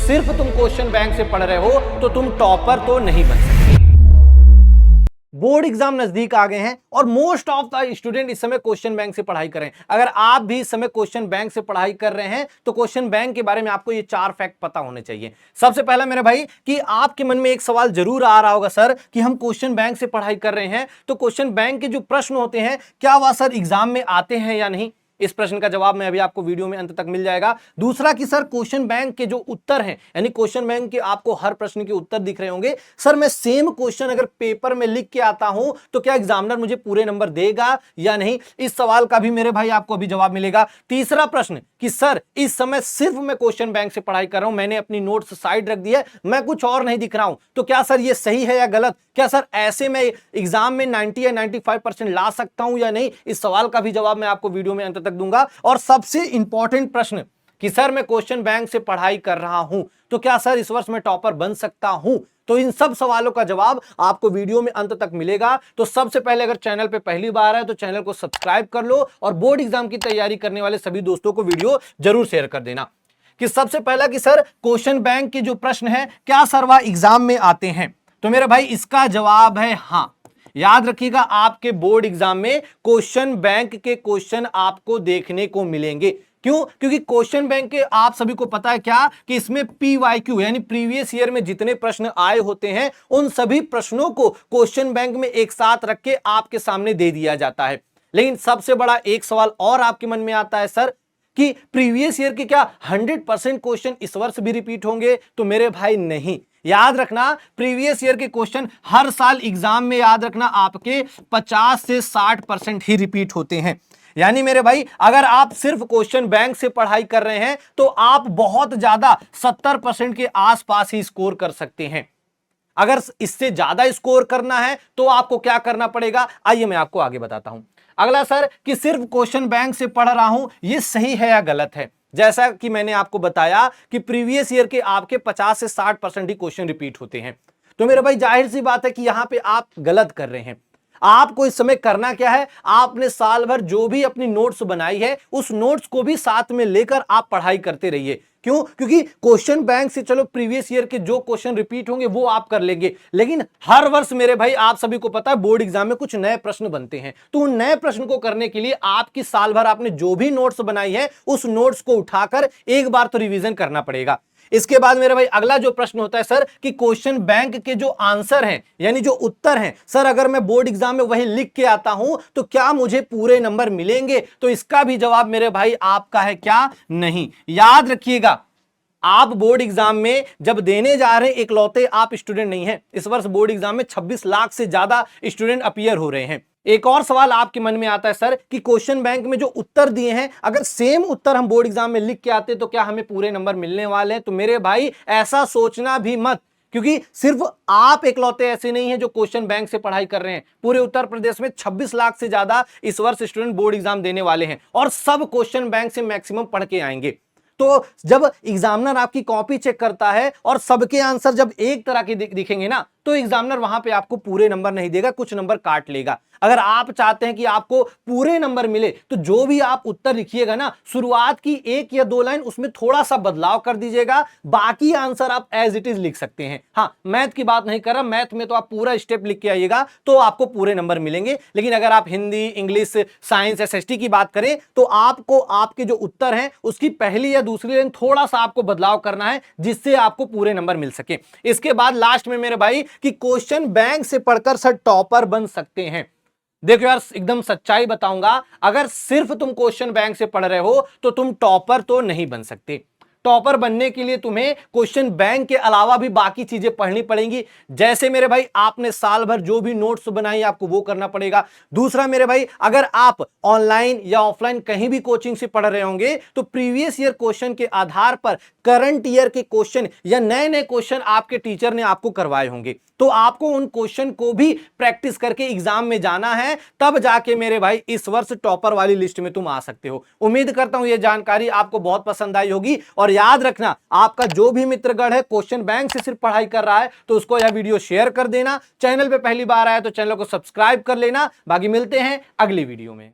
सिर्फ तुम question bank से पढ़ रहे हो तो तुम टॉपर तो नहीं बन सकते। बोर्ड एग्जाम नजदीक आ गए हैं और मोस्ट ऑफ द स्टूडेंट इस समय क्वेश्चन बैंक से पढ़ाई कर रहे हैं। अगर आप भी इस समय क्वेश्चन बैंक से पढ़ाई कर रहे हैं तो क्वेश्चन बैंक के बारे में आपको ये 4 फैक्ट पता होने चाहिए। सबसे पहला मेरे भाई कि आपके मन में एक सवाल जरूर आ रहा होगा, सर कि हम क्वेश्चन बैंक से पढ़ाई कर रहे हैं तो क्वेश्चन बैंक के जो प्रश्न होते हैं क्या वह सर एग्जाम में आते हैं या नहीं। इस प्रश्न का जवाब मैं अभी आपको वीडियो में अंत तक मिल जाएगा। दूसरा कि सर क्वेश्चन बैंक के जो उत्तर हैं, यानी क्वेश्चन बैंक के आपको हर प्रश्न के उत्तर दिख रहे होंगे, सर मैं सेम क्वेश्चन अगर पेपर में लिख के आता हूं तो क्या एग्जामिनर मुझे पूरे नंबर देगा या नहीं। इस सवाल का भी मेरे भाई आपको अभी जवाब मिलेगा। तीसरा प्रश्न कि सर इस समय सिर्फ मैं क्वेश्चन बैंक से पढ़ाई कर रहा हूं, मैंने अपनी नोट्स साइड रख दी है, मैं कुछ और नहीं दिख रहा हूं, तो क्या सर ये सही है या गलत। क्या सर ऐसे में एग्जाम में 90 या 95% ला सकता हूं या नहीं। इस सवाल का भी जवाब मैं आपको वीडियो में अंत तक दूंगा। और सबसे इंपॉर्टेंट प्रश्न कि सर मैं क्वेश्चन बैंक से पढ़ाई कर रहा हूं तो क्या सर इस वर्ष मैं टॉपर बन सकता हूं। तो इन सब सवालों का जवाब आपको वीडियो में अंत तक मिलेगा। तो सबसे पहले अगर चैनल पे पहली बार है तो चैनल को सब्सक्राइब कर लो और बोर्ड एग्जाम की तैयारी करने वाले सभी दोस्तों को वीडियो जरूर शेयर कर देना। कि सबसे पहला कि सर क्वेश्चन बैंक के जो प्रश्न है क्या सर वह एग्जाम में आते हैं, तो मेरे भाई इसका जवाब है हां। याद रखिएगा आपके बोर्ड एग्जाम में क्वेश्चन बैंक के क्वेश्चन आपको देखने को मिलेंगे। क्यों? क्योंकि क्वेश्चन बैंक के आप सभी को पता है क्या कि इसमें PYQ यानी प्रीवियस ईयर में जितने प्रश्न आए होते हैं उन सभी प्रश्नों को क्वेश्चन बैंक में एक साथ रख के आपके सामने दे दिया जाता है। लेकिन सबसे बड़ा एक सवाल और आपके मन में आता है, सर कि प्रीवियस ईयर के क्या 100% क्वेश्चन इस वर्ष भी रिपीट होंगे। तो मेरे भाई नहीं, याद रखना प्रीवियस ईयर के क्वेश्चन हर साल एग्जाम में याद रखना आपके 50 से 60% ही रिपीट होते हैं। यानी मेरे भाई अगर आप सिर्फ क्वेश्चन बैंक से पढ़ाई कर रहे हैं तो आप बहुत ज्यादा 70% के आसपास ही स्कोर कर सकते हैं। अगर इससे ज्यादा स्कोर करना है तो आपको क्या करना पड़ेगा, आइए मैं आपको आगे बताता हूं। अगला सर कि सिर्फ क्वेश्चन बैंक से पढ़ रहा हूं ये सही है या गलत है। जैसा कि मैंने आपको बताया कि प्रीवियस ईयर के आपके 50 से 60% ही क्वेश्चन रिपीट होते हैं। तो मेरे भाई जाहिर सी बात है कि यहां पे आप गलत कर रहे हैं। आपको इस समय करना क्या है, आपने साल भर जो भी अपनी नोट्स बनाई है उस नोट्स को भी साथ में लेकर आप पढ़ाई करते रहिए। क्यों? क्योंकि क्वेश्चन बैंक से चलो प्रीवियस ईयर के जो क्वेश्चन रिपीट होंगे वो आप कर लेंगे, लेकिन हर वर्ष मेरे भाई आप सभी को पता है बोर्ड एग्जाम में कुछ नए प्रश्न बनते हैं। तो उन नए प्रश्न को करने के लिए आपकी साल भर आपने जो भी नोट्स बनाई है उस नोट्स को उठाकर एक बार तो रिवीजन करना पड़ेगा। इसके बाद मेरे भाई अगला जो प्रश्न होता है सर कि क्वेश्चन बैंक के जो आंसर हैं यानी जो उत्तर हैं, सर अगर मैं बोर्ड एग्जाम में वही लिख के आता हूं तो क्या मुझे पूरे नंबर मिलेंगे। तो इसका भी जवाब मेरे भाई आपका है क्या, नहीं। याद रखिएगा आप बोर्ड एग्जाम में जब देने जा रहे हैं इकलौते आप स्टूडेंट नहीं हैं। इस वर्ष बोर्ड एग्जाम में 26 लाख से ज्यादा स्टूडेंट अपीयर हो रहे हैं। एक और सवाल आपके मन में आता है सर कि क्वेश्चन बैंक में जो उत्तर दिए हैं अगर सेम उत्तर हम बोर्ड एग्जाम में लिख के आते तो क्या हमें पूरे नंबर मिलने वाले हैं। तो मेरे भाई ऐसा सोचना भी मत, क्योंकि सिर्फ आप इकलौते ऐसे नहीं हैं जो क्वेश्चन बैंक से पढ़ाई कर रहे हैं। पूरे उत्तर प्रदेश में 26 लाख से ज्यादा इस वर्ष स्टूडेंट बोर्ड एग्जाम देने वाले हैं और सब क्वेश्चन बैंक से मैक्सिमम पढ़ के आएंगे। तो जब एग्जामिनर आपकी कॉपी चेक करता है और सबके आंसर जब एक तरह के दिखेंगे ना तो एग्जामिनर वहां पे आपको पूरे नंबर नहीं देगा, कुछ नंबर काट लेगा। अगर आप चाहते हैं कि आपको पूरे नंबर मिले तो जो भी आप उत्तर लिखिएगा ना शुरुआत की 1 या 2 लाइन उसमें थोड़ा सा बदलाव कर दीजिएगा, बाकी आंसर आप एज इट इज लिख सकते हैं। हाँ, मैथ की बात नहीं कर रहा, मैथ में तो आप पूरा स्टेप लिख के आइएगा तो आपको पूरे नंबर मिलेंगे। लेकिन अगर आप हिंदी, इंग्लिश, साइंस, SST की बात करें तो आपको आपके जो उत्तर हैं उसकी पहली या दूसरी लाइन थोड़ा सा आपको बदलाव करना है जिससे आपको पूरे नंबर मिल सके। इसके बाद लास्ट में मेरे भाई कि क्वेश्चन बैंक से पढ़कर सर टॉपर बन सकते हैं। देखो यार एकदम सच्चाई बताऊंगा, अगर सिर्फ तुम क्वेश्चन बैंक से पढ़ रहे हो तो तुम टॉपर तो नहीं बन सकते। टॉपर बनने के लिए तुम्हें क्वेश्चन बैंक के अलावा भी बाकी चीजें पढ़नी पड़ेंगी। जैसे मेरे भाई आपने साल भर जो भी नोट्स बनाई आपको वो करना पड़ेगा। दूसरा मेरे भाई अगर आप ऑनलाइन या ऑफलाइन कहीं भी कोचिंग से पढ़ रहे होंगे तो प्रीवियस ईयर क्वेश्चन के आधार पर करंट ईयर के क्वेश्चन या नए नए क्वेश्चन आपके टीचर ने आपको करवाए होंगे। तो आपको उन क्वेश्चन को भी प्रैक्टिस करके एग्जाम में जाना है, तब जाके मेरे भाई इस वर्ष टॉपर वाली लिस्ट में तुम आ सकते हो। उम्मीद करता हूं ये जानकारी आपको बहुत पसंद आई होगी। और याद रखना आपका जो भी मित्रगण है क्वेश्चन बैंक से सिर्फ पढ़ाई कर रहा है तो उसको यह वीडियो शेयर कर देना। चैनल पे पहली बार आया तो चैनल को सब्सक्राइब कर लेना। बाकी मिलते हैं अगली वीडियो में।